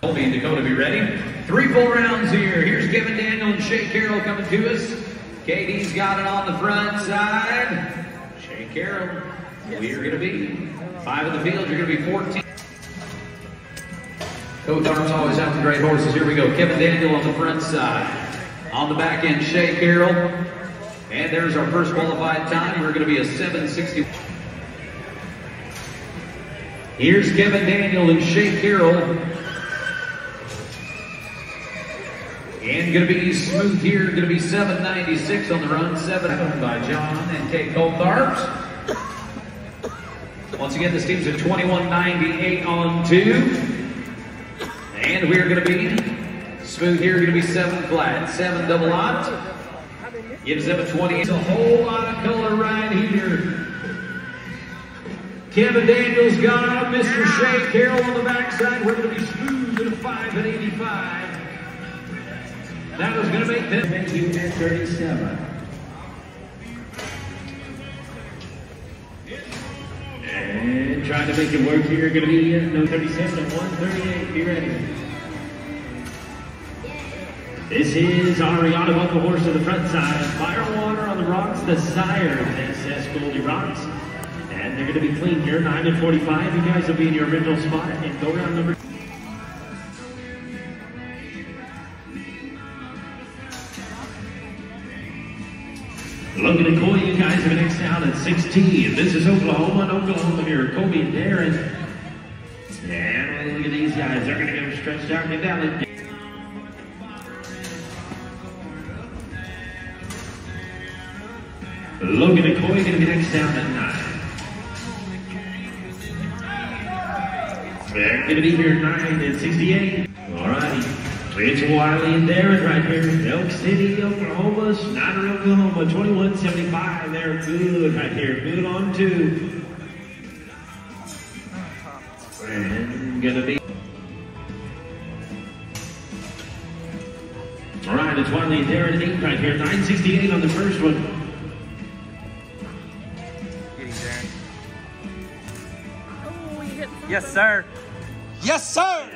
Colby and Dakota, be ready. 3 full rounds here. Here's Kevin Daniel and Shay Carroll coming to us. Katie's got it on the front side. Shay Carroll, we are going to be 5 in the field. You're going to be 14. Coach Arms always have the great horses. Here we go. Kevin Daniel on the front side. On the back end, Shay Carroll. And there's our first qualified time. We're going to be a 7:60. Here's Kevin Daniel and Shay Carroll. And going to be smooth here. Going to be 7:96 on the run. 7 by John and Kate Coltharps. Once again, this team's at 21:98 on 2. And we're going to be smooth here. Going to be 7 flat. 7 double out. Gives them a 20. It's a whole lot of color right here. Kevin Daniels got Mr. Shay Carroll on the backside. We're going to be smooth at a 5:85. That was going to make them. Thank you at 37. And trying to make it work here. Going to be no 37 and 138. Be ready. This is our Riata Buckle horse to the front side. Firewater on the rocks, the sire of SS GoldieRocks. And they're going to be clean here, 9 and 45. You guys will be in your original spot and go round number. Logan and Coy, you guys have next down at 16. This is Oklahoma here. Kobe and Darren. And look at these guys. They're going to get them stretched out and down. Logan and Coy going to be next down at 9. They're going to be here 9 and 68. All righty. It's Wiley and Darren right here. Elk City, Oklahoma, Snyder, Oklahoma, 21:75. They're good right here. Good on 2. And going to be. All right, it's Wiley and Darren at 8 right here. 9:68 on the first one. Yes, sir. Yes, sir.